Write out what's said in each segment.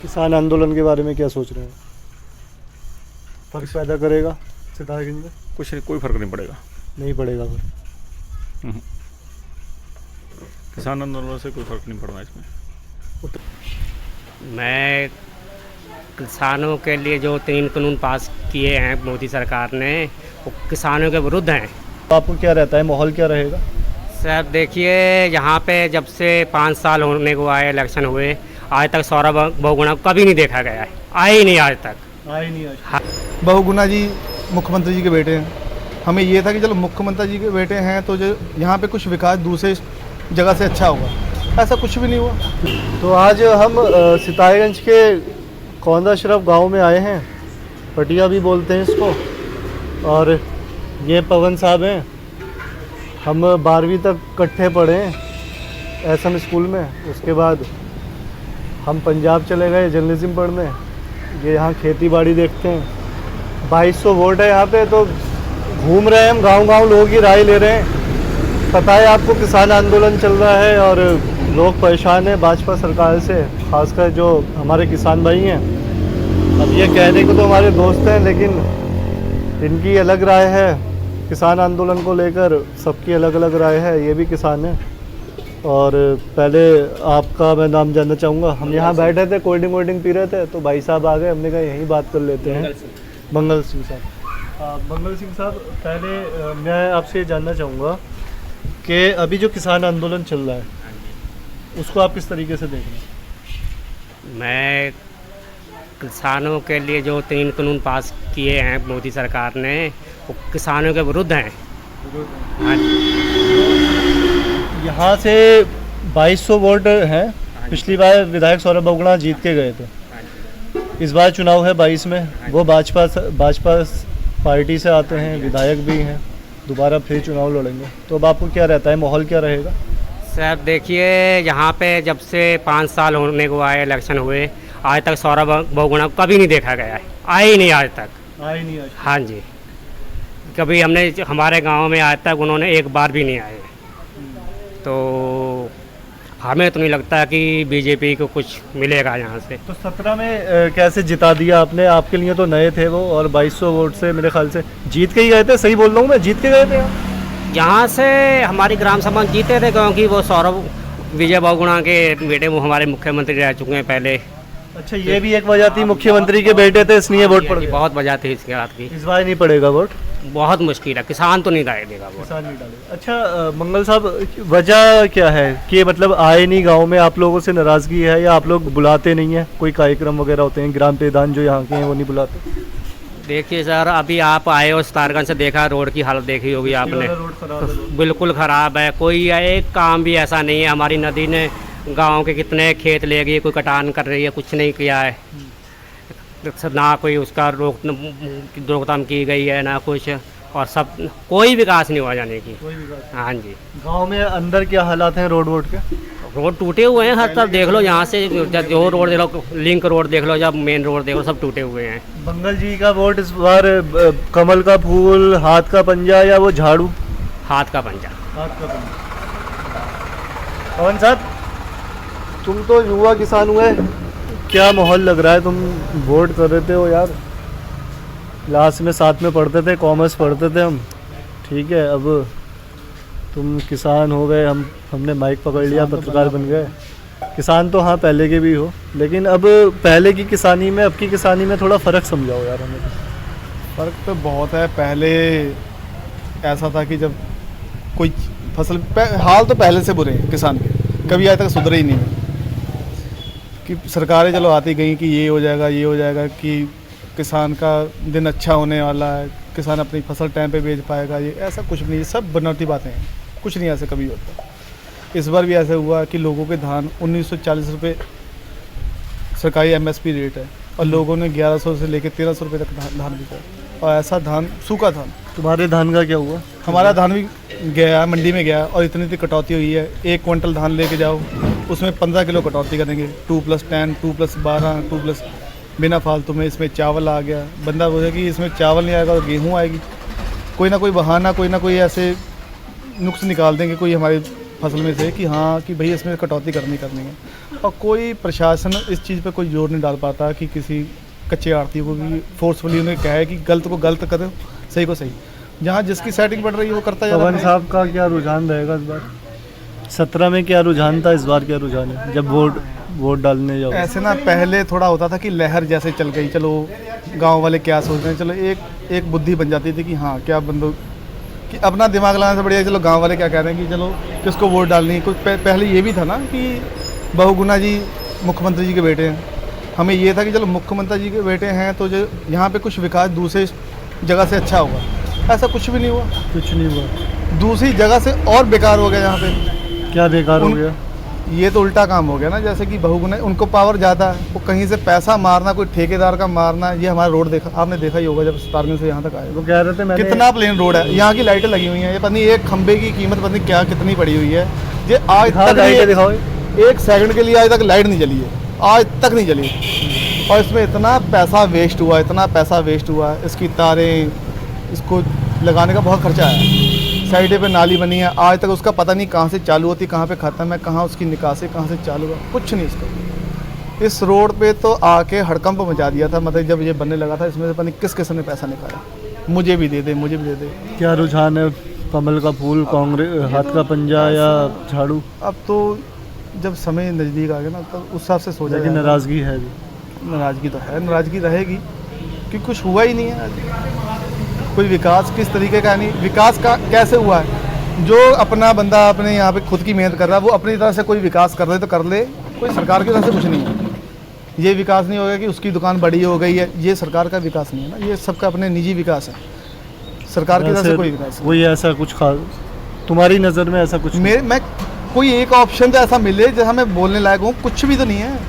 किसान आंदोलन के बारे में क्या सोच रहे हैं? फर्क पैदा करेगा सितारगंज में? कुछ कोई फर्क नहीं पड़ेगा। नहीं पड़ेगा फिर। किसान आंदोलन से कोई फर्क नहीं पड़ना इसमें। मैं किसानों के लिए जो 3 कानून पास किए हैं मोदी सरकार ने, वो किसानों के विरुद्ध हैं। आपको क्या रहता है, माहौल क्या रहेगा? सर देखिए, यहाँ पे जब से 5 साल होने को आए, इलेक्शन हुए, आज तक सौरभ बहुगुणा कभी नहीं देखा गया है, आए ही नहीं आज तक। आए नहीं आज। हाँ। बहुगुणा जी मुख्यमंत्री जी के बेटे हैं। हमें ये था कि चलो मुख्यमंत्री जी के बेटे हैं तो जो यहाँ पे कुछ विकास दूसरे जगह से अच्छा होगा, ऐसा कुछ भी नहीं हुआ। तो आज हम सितारगंज के कौंदा शरफ गांव में आए हैं, पटिया भी बोलते हैं इसको, और ये पवन साहब हैं। हम 12वीं तक इकट्ठे पढ़े हैं SM स्कूल में। उसके बाद हम पंजाब चले गए जर्नलिज्म पढ़ने। ये यहाँ खेती बाड़ी देखते हैं। 2200 वोट है यहाँ पे, तो घूम रहे हैं हम गांव-गांव, लोगों की राय ले रहे हैं। पता है आपको, किसान आंदोलन चल रहा है और लोग परेशान हैं भाजपा सरकार से, खासकर जो हमारे किसान भाई हैं। अब ये कहने को तो हमारे दोस्त हैं, लेकिन इनकी अलग राय है किसान आंदोलन को लेकर, सबकी अलग अलग राय है। ये भी किसान है। और पहले आपका मैं नाम जानना चाहूँगा। हम यहाँ बैठे थे, कोल्ड ड्रिंक पी रहे थे, तो भाई साहब आ गए, हमने कहा यहीं बात कर लेते हैं। मंगल सिंह साहब। मंगल सिंह साहब, पहले मैं आपसे ये जानना चाहूँगा कि अभी जो किसान आंदोलन चल रहा है, उसको आप किस तरीके से देख रहे हैं? मैं किसानों के लिए जो 3 कानून पास किए हैं मोदी सरकार ने, वो किसानों के विरुद्ध हैं। हाँ। यहाँ से 2200 वोट हैं। पिछली बार विधायक सौरभ बहुगुणा जीत के गए थे। इस बार चुनाव है 22 में। वो भाजपा पार्टी से आते हैं, विधायक भी हैं, दोबारा फिर चुनाव लड़ेंगे। तो अब आपको क्या रहता है, माहौल क्या रहेगा? सर देखिए, यहाँ पे जब से 5 साल होने को आए, इलेक्शन हुए, आज तक सौरभ बहुगुणा कभी नहीं देखा गया है, आए ही नहीं आज तक। आए नहीं आज। हाँ जी, कभी हमारे गांव में आज तक उन्होंने एक बार भी नहीं आए। तो हमें तो नहीं लगता कि बीजेपी को कुछ मिलेगा यहाँ से। तो 17 में कैसे जिता दिया आपने? आपके लिए तो नए थे वो, और 2200 वोट से मेरे ख्याल से जीत के ही गए थे। सही बोल रहा हूँ मैं, जीत के गए थे यहाँ से। हमारी ग्राम सभा जीते थे, क्योंकि वो सौरभ विजय बहुगुणा के बेटे, वो हमारे मुख्यमंत्री रह चुके हैं पहले। अच्छा, ये भी एक वजह थी, मुख्यमंत्री के बेटे थे इसलिए वोट पड़ गया। बहुत वजह थी इसके बात की। इस बार नहीं पड़ेगा वोट? बहुत मुश्किल है, किसान तो नहीं डालेगा वोट। किसान नहीं डालेगा। अच्छा मंगल साहब, वजह क्या है कि मतलब आए नहीं गांव में? आप लोगों से नाराजगी है, या आप लोग बुलाते नहीं हैं? कोई कार्यक्रम वगैरह होते हैं, ग्राम प्रधान जो यहाँ के हैं वो नहीं बुलाते? देखिए सर, अभी आप आए हो सितारगंज से, देखा रोड की हालत देखी होगी आपने। रोड खराब है। बिल्कुल ख़राब है। कोई एक काम भी ऐसा नहीं है। हमारी नदी ने गांव के कितने खेत ले गई, कोई कटान कर रही है, कुछ नहीं किया है। ना कोई उसका रोकथाम की गई है, ना कुछ। और सब कोई विकास नहीं हुआ जाने की। कोई विकास? हाँ जी। गांव में अंदर क्या हालात हैं रोड के? रोड टूटे हुए हैं हर तरफ, देख लो। यहाँ से जो रोड देख लो, लिंक रोड देख लो, जब मेन रोड देख लो, सब टूटे हुए हैं। मंगल जी का वोट इस बार कमल का फूल, हाथ का पंजा, या वो झाड़ू? हाथ का पंजा। हाथ का पंजा। पवन साहब, तुम तो युवा किसान हुए, क्या माहौल लग रहा है? तुम वोट कर रहे थे हो यार, क्लास में साथ में पढ़ते थे, कॉमर्स पढ़ते थे हम, ठीक है। अब तुम किसान हो गए, हमने माइक पकड़ लिया, पत्रकार बन गए। किसान तो हाँ पहले के भी हो, लेकिन अब पहले की किसानी में अब की किसानी में थोड़ा फ़र्क समझाओ यार हमें। फ़र्क तो बहुत है। पहले ऐसा था कि जब कोई फसल, हाल तो पहले से बुरे हैं किसान के, कभी आज तक सुधरे ही नहीं है। कि सरकारें चलो आती गई कि ये हो जाएगा, ये हो जाएगा, कि किसान का दिन अच्छा होने वाला है, किसान अपनी फसल टाइम पे बेच पाएगा। ये ऐसा कुछ नहीं, सब बनावटी बातें हैं, कुछ नहीं ऐसा कभी होता। इस बार भी ऐसा हुआ कि लोगों के धान 1940 रुपये सरकारी MSP रेट है, और लोगों ने 1100 से लेकर 1300 रुपये तक धान बिका। और ऐसा धान, सूखा धान। तुम्हारे धान का क्या हुआ? हमारा धान भी गया, मंडी में गया, और इतनी कटौती हुई है। 1 क्विंटल धान लेके जाओ, उसमें 15 किलो कटौती करेंगे। 2+10, 2+12, 2+ बिना फालतू में। इसमें चावल आ गया, बंदा बोले कि इसमें चावल नहीं आएगा तो गेहूँ आएगी। कोई ना कोई बहाना, कोई ना कोई ऐसे नुक्स निकाल देंगे, कोई हमारे फसल में से कि हाँ कि भाई इसमें कटौती करनी है, और कोई प्रशासन इस चीज़ पे कोई जोर नहीं डाल पाता कि किसी कच्चे आड़ती को भी फोर्सफुली उन्हें कहा है कि गलत को गलत करो, सही को सही। जहाँ जिसकी सेटिंग बढ़ रही है वो करता जा रहा पवन है। साहब का क्या रुझान रहेगा इस बार? 17 में क्या रुझान था, इस बार क्या रुझान है जब वोट डालने जाओ? ऐसे ना पहले थोड़ा होता था कि लहर जैसे चल गई, चलो गांव वाले क्या सोच रहे हैं, चलो एक बुद्धि बन जाती थी कि हाँ क्या बंदो कि अपना दिमाग लगाने से बढ़िया चलो गांव वाले क्या कह रहे हैं कि चलो किसको वोट डालनी है। कुछ पहले ये भी था ना कि बहुगुणा जी मुख्यमंत्री जी के बेटे हैं, हमें ये था कि चलो मुख्यमंत्री जी के बेटे हैं तो जो यहाँ पे कुछ विकास दूसरे जगह से अच्छा होगा, ऐसा कुछ भी नहीं हुआ। कुछ नहीं हुआ, दूसरी जगह से और बेकार हो गया। यहाँ पे क्या बेकार हो गया? ये तो उल्टा काम हो गया ना, जैसे कि बहुगुना उनको पावर ज़्यादा है, वो कहीं से पैसा मारना, कोई ठेकेदार का मारना। ये हमारा रोड देखा आपने, देखा ही होगा जब सितारगंज से यहाँ तक आए, वो कह रहे थे मैंने कितना प्लेन रोड है, यहाँ की लाइटें लगी हुई हैं, ये पता नहीं एक खंबे की कीमत पता नहीं क्या कितनी पड़ी हुई है। ये आज तक लाइटें दिखाओ, एक सेकंड के लिए आज तक लाइट नहीं जली है, आज तक नहीं जली। और इसमें इतना पैसा वेस्ट हुआ, इतना पैसा वेस्ट हुआ, इसकी तारें इसको लगाने का बहुत खर्चा आया। साइडे पे नाली बनी है, आज तक उसका पता नहीं कहाँ से चालू होती, कहाँ पे ख़त्म है, कहाँ उसकी निकासी कहाँ से चालू है, कुछ नहीं इसका। इस रोड पे तो आके हड़कंप मचा दिया था, मतलब जब ये बनने लगा था इसमें से पता नहीं किस किस ने पैसा निकाला, मुझे भी दे दे, मुझे भी दे दे। क्या रुझान है? कमल का फूल, कांग्रेस, हाथ का पंजा या झाड़ू? अब तो जब समय नज़दीक आ गया ना तब उस हिसाब से सोचा लेकिन जाएगा। नाराज़गी है भी। नाराज़गी तो है, नाराज़गी रहेगी क्योंकि कुछ हुआ ही नहीं है। कोई विकास किस तरीके का नहीं, विकास का कैसे हुआ है? जो अपना बंदा अपने यहाँ पे खुद की मेहनत कर रहा है वो अपनी तरह से कोई विकास कर ले तो कर ले, कोई सरकार की तरफ से कुछ नहीं है। ये विकास नहीं होगा कि उसकी दुकान बड़ी हो गई है, ये सरकार का विकास नहीं है ना, ये सबका अपने निजी विकास है, सरकार की तरफ से कोई विकास वही ऐसा कुछ खास तुम्हारी नज़र में ऐसा कुछ? मैं कोई एक ऑप्शन तो ऐसा मिले जहाँ मैं बोलने लायक हूँ, कुछ भी तो नहीं है।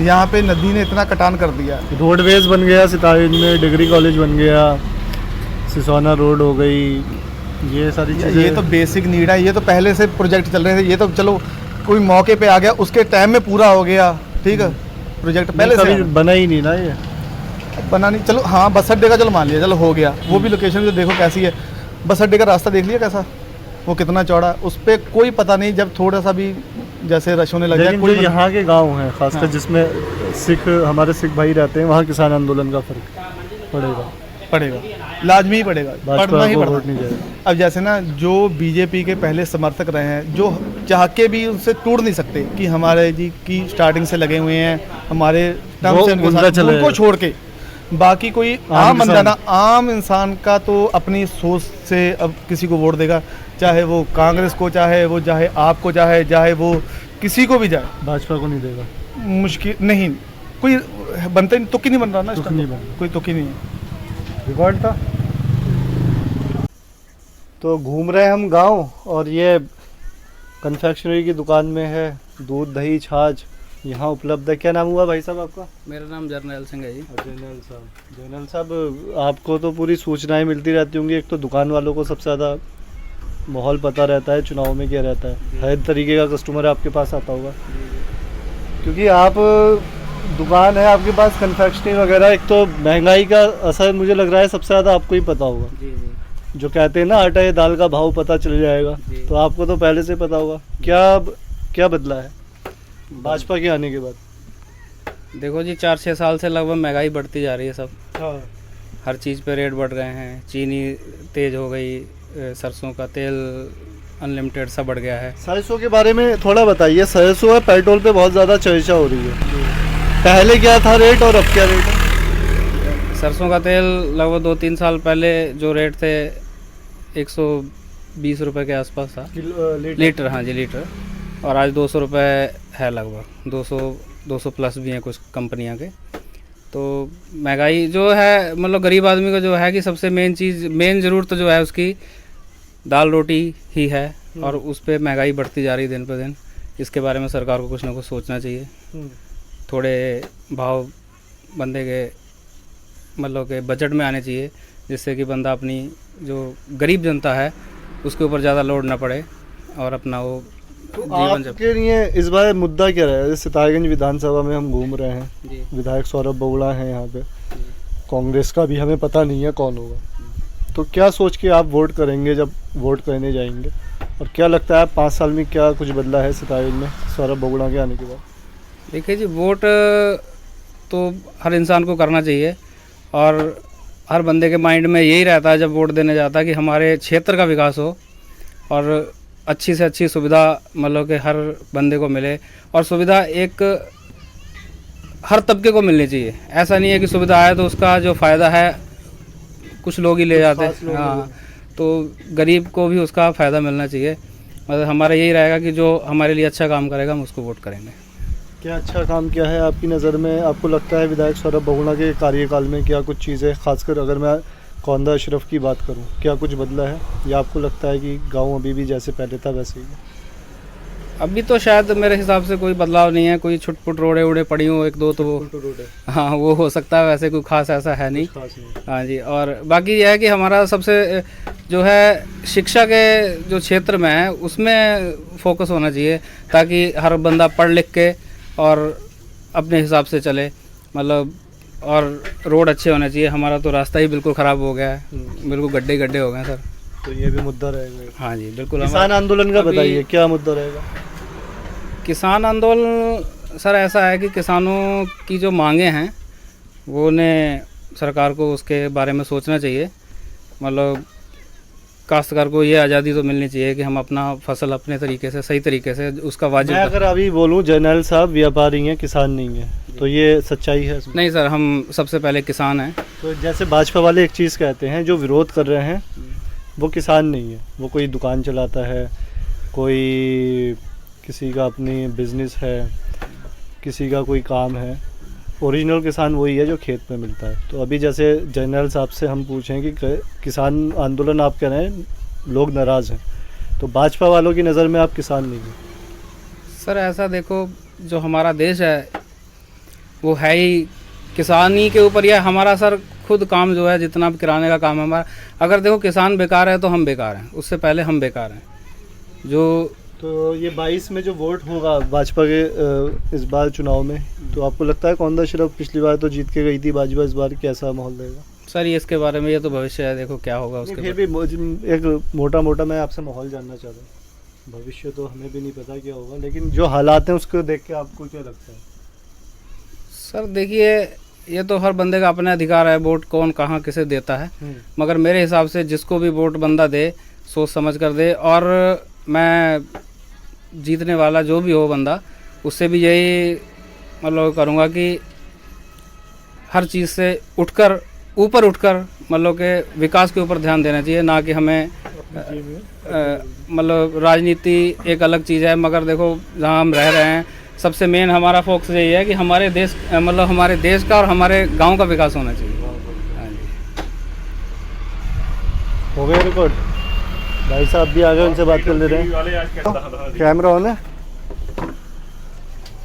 यहाँ पे नदी ने इतना कटान कर दिया, रोडवेज बन गया सितारगंज में, डिग्री कॉलेज बन गया, सिसोना रोड हो गई, ये सारी चीज़ें। ये तो बेसिक नीड है, ये तो पहले से प्रोजेक्ट चल रहे थे, ये तो चलो कोई मौके पे आ गया उसके टाइम में पूरा हो गया, ठीक है। प्रोजेक्ट पहले से बना ही नहीं ना, ये बना नहीं। चलो हाँ बस अड्डे का चलो मान लिया, चलो हो गया, वो भी लोकेशन जो देखो कैसी है, बस अड्डे का रास्ता देख लिया कैसा, वो कितना चौड़ा, उस पर कोई पता नहीं। जब थोड़ा सा भी जैसे रश होने लग लेकिन जाए, जो यहाँ के गांव हैं खासकर हाँ। जिसमें सिख हमारे सिख भाई रहते हैं, वहाँ किसान आंदोलन का फर्क पड़ेगा, लाजमी ही पड़ेगा, पढ़ना भाजपा ही को पड़ना। वोट नहीं जाएगा। अब जैसे ना जो बीजेपी के पहले समर्थक रहे हैं, जो चाह के भी उनसे टूट नहीं सकते कि हमारे जी की स्टार्टिंग से लगे हुए हैं, हमारे टर्म से उनके साथ, उनको छोड़ के बाकी कोई आम बंदा ना, आम इंसान का तो अपनी सोच से अब किसी को वोट देगा, चाहे वो कांग्रेस को, चाहे आपको, चाहे वो किसी को भी जाए, भाजपा को नहीं देगा। मुश्किल नहीं, कोई बनता नहीं, तुक ही नहीं बन रहा ना, तुक नहीं बन रहा। कोई तुक ही नहीं है। रिकॉर्ड था। तो घूम रहे हैं हम गांव, और ये कन्फेक्शनरी की दुकान में है, दूध दही छाछ यहाँ उपलब्ध है। क्या नाम हुआ भाई साहब आपका? मेरा नाम जर्नैल सिंह है जी। जनरल साहब, आपको तो पूरी सूचनाएं मिलती रहती होंगी, एक तो दुकान वालों को सबसे ज़्यादा माहौल पता रहता है, चुनाव में क्या रहता है, हर तरीके का कस्टमर आपके पास आता होगा, क्योंकि आप दुकान है आपके पास कन्फेक्शनरी वगैरह। एक तो महंगाई का असर मुझे लग रहा है सबसे ज़्यादा आपको ही पता होगा। जी जी जो कहते हैं ना आटा या दाल का भाव पता चल जाएगा, जी। तो आपको तो पहले से पता होगा। क्या बदला है भाजपा के आने के बाद? देखो जी, 4-6 साल से लगभग महंगाई बढ़ती जा रही है सब, हाँ, हर चीज़ पे रेट बढ़ रहे हैं, चीनी तेज़ हो गई, सरसों का तेल अनलिमिटेड सा बढ़ गया है। सरसों के बारे में थोड़ा बताइए। सरसों और पेट्रोल पे बहुत ज़्यादा चर्चा हो रही है, पहले क्या था रेट और अब क्या रेट है? सरसों का तेल लगभग 2-3 साल पहले जो रेट थे 120 रुपये के आसपास था लीटर, हाँ जी लीटर, और आज 200 रुपये है लगभग, 200 प्लस भी हैं कुछ कंपनियां के। तो महंगाई जो है, मतलब गरीब आदमी को जो है कि सबसे मेन चीज़, मेन ज़रूरत जो है उसकी दाल रोटी ही है, और उस पर महंगाई बढ़ती जा रही है दिन पर दिन। इसके बारे में सरकार को कुछ ना कुछ सोचना चाहिए, थोड़े भाव बंदे के मतलब के बजट में आने चाहिए, जिससे कि बंदा अपनी जो गरीब जनता है उसके ऊपर ज़्यादा लोड ना पड़े और अपना वो जीवन आपके लिए इस बार मुद्दा क्या रहा है? सितारगंज विधानसभा में हम घूम रहे हैं, जी। विधायक सौरभ बगुड़ा हैं यहाँ पे, कांग्रेस का भी हमें पता नहीं है कौन होगा, तो क्या सोच के आप वोट करेंगे जब वोट करने जाएंगे? और क्या लगता है 5 साल में क्या कुछ बदला है सितारगंज में सौरभ बोगड़ा के आने के बाद? देखिए जी, वोट तो हर इंसान को करना चाहिए और हर बंदे के माइंड में यही रहता है जब वोट देने जाता है कि हमारे क्षेत्र का विकास हो और अच्छी से अच्छी सुविधा मतलब कि हर बंदे को मिले। और सुविधा एक हर तबके को मिलनी चाहिए। ऐसा नहीं है कि सुविधा आए तो उसका जो फ़ायदा है कुछ लोग ही ले जाते हैं। हाँ, तो गरीब को भी उसका फ़ायदा मिलना चाहिए। मतलब हमारा यही रहेगा कि जो हमारे लिए अच्छा काम करेगा हम उसको वोट करेंगे। क्या अच्छा काम किया है आपकी नज़र में? आपको लगता है विधायक सौरभ बोगड़ा के कार्यकाल में क्या कुछ चीज़ें, खासकर अगर मैं कौंदा अशरफ की बात करूं, क्या कुछ बदला है या आपको लगता है कि गांव अभी भी जैसे पहले था वैसे ही है? अभी तो शायद मेरे हिसाब से कोई बदलाव नहीं है। कोई छुटपुट रोडे वोडे पड़ी हो एक दो तो वो हाँ वो हो सकता है, वैसे कोई खास ऐसा है नहीं। हाँ जी, और बाकी यह है कि हमारा सबसे जो है शिक्षा के जो क्षेत्र में है उसमें फोकस होना चाहिए ताकि हर बंदा पढ़ लिख के और अपने हिसाब से चले। मतलब और रोड अच्छे होने चाहिए। हमारा तो रास्ता ही बिल्कुल ख़राब हो गया है, बिल्कुल गड्ढे गड्ढे हो गए हैं सर। तो ये भी मुद्दा रहेगा। हाँ जी बिल्कुल। किसान आंदोलन का बताइए, क्या मुद्दा रहेगा? किसान आंदोलन सर ऐसा है कि किसानों की जो मांगे हैं वो उन्हें सरकार को उसके बारे में सोचना चाहिए। मतलब काश्तकार को ये आज़ादी तो मिलनी चाहिए कि हम अपना फसल अपने तरीके से सही तरीके से उसका वाजिब। मैं अगर अभी बोलूं जनरल साहब व्यापारी हैं, किसान नहीं है, तो ये सच्चाई है इसमें? नहीं सर, हम सबसे पहले किसान हैं। तो जैसे भाजपा वाले एक चीज़ कहते हैं, जो विरोध कर रहे हैं वो किसान नहीं है, वो कोई दुकान चलाता है, कोई किसी का अपनी बिजनेस है, किसी का कोई काम है। ओरिजिनल किसान वही है जो खेत में मिलता है। तो अभी जैसे जनरल साहब से हम पूछें कि किसान आंदोलन आप कह रहे हैं लोग नाराज़ हैं, तो भाजपा वालों की नज़र में आप किसान नहीं हैं? सर ऐसा देखो, जो हमारा देश है वो है ही किसानी के ऊपर। यह हमारा सर खुद काम जो है, जितना भी किराने का काम है हमारा, अगर देखो किसान बेकार है तो हम बेकार हैं, उससे पहले हम बेकार हैं। जो तो ये 22 में जो वोट होगा भाजपा के इस बार चुनाव में, तो आपको लगता है कौंदा अशरफ पिछली बार तो जीत के गई थी भाजपा, इस बार कैसा माहौल रहेगा? सर ये इसके बारे में ये तो भविष्य है, देखो क्या होगा उसके फिर भी एक मोटा मोटा मैं आपसे माहौल जानना चाह रहा हूँ। भविष्य तो हमें भी नहीं पता क्या होगा, लेकिन जो हालात हैं उसको देख के आपको क्या लगता है? सर देखिए, ये तो हर बंदे का अपना अधिकार है, वोट कौन कहाँ किसे देता है। मगर मेरे हिसाब से जिसको भी वोट बंदा दे सोच समझ कर दे। और मैं जीतने वाला जो भी हो बंदा, उससे भी यही मतलब करूँगा कि हर चीज़ से उठकर ऊपर उठकर मतलब के विकास के ऊपर ध्यान देना चाहिए, ना कि हमें मतलब राजनीति एक अलग चीज़ है। मगर देखो जहाँ हम रह रहे हैं सबसे मेन हमारा फोकस यही है कि हमारे देश मतलब हमारे देश का और हमारे गांव का विकास होना चाहिए। हाँ जी, हो गया रिकॉर्ड? भाई साहब भी आ गए, उनसे बात कर ले रहे हैं। कैमरा ऑन है?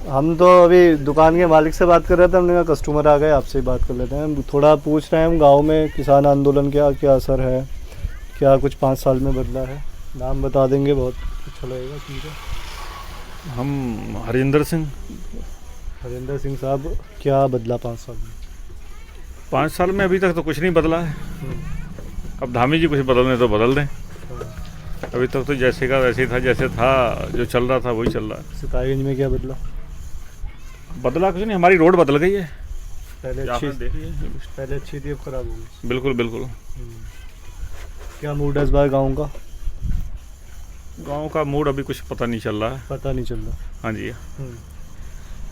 हम तो अभी दुकान के मालिक से बात कर रहे थे, हमने कहा कस्टमर आ गए, आपसे ही बात कर लेते हैं। हम थोड़ा पूछ रहे हैं हम गांव में किसान आंदोलन का क्या असर है, क्या कुछ 5 साल में बदला है? नाम बता देंगे, बहुत अच्छा लगेगा। ठीक है, हम हरिंदर सिंह। हरिंदर सिंह साहब, क्या बदला 5 साल में? 5 साल में अभी तक तो कुछ नहीं बदला है। अब धामी जी कुछ बदलने तो बदल दें। अभी तक तो जैसे का वैसे ही था, जैसे था जो चल रहा था वही चल रहा है। सितारगंज में क्या बदला? बदला कुछ नहीं, हमारी रोड बदल गई है। पहले अच्छी थी, अब खराब हो गई। बिल्कुल बिल्कुल। क्या मूड है इस बार गाँव का? गांव का मूड अभी कुछ पता नहीं चल रहा है। पता नहीं चल रहा। हाँ जी,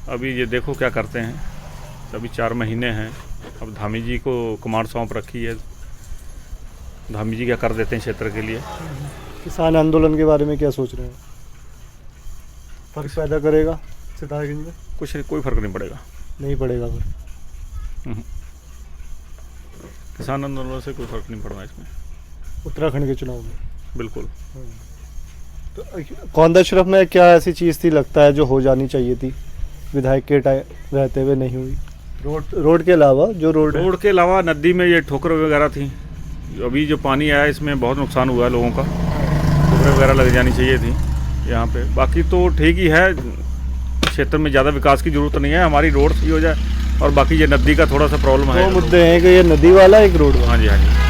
अभी ये देखो क्या करते हैं। अभी 4 महीने हैं, अब धामी जी को कमांड सौंप रखी है। धामी जी क्या कर देते हैं क्षेत्र के लिए। किसान आंदोलन के बारे में क्या सोच रहे हैं? फर्क पैदा करेगा सितारगंज में? कुछ कोई फर्क नहीं पड़ेगा। नहीं पड़ेगा फिर? किसान आंदोलन से कोई फर्क नहीं पड़ना इसमें। उत्तराखंड के चुनाव में बिल्कुल। तो कौंदा अशरफ में क्या ऐसी चीज़ थी लगता है जो हो जानी चाहिए थी, विधायक के टाइम रहते हुए नहीं हुई? रोड के अलावा जो रोड के अलावा नदी में ये ठोकर वगैरह थी। अभी जो पानी आया इसमें बहुत नुकसान हुआ है लोगों का। ठोकरें वगैरह लग जानी चाहिए थी यहाँ पे। बाकी तो ठीक ही है, क्षेत्र में ज़्यादा विकास की ज़रूरत नहीं है। हमारी रोड सही हो जाए और बाकी ये नदी का थोड़ा सा प्रॉब्लम है। 2 मुद्दे हैं कि ये नदी वाला, एक रोड वाला। हाँ जी हाँ जी।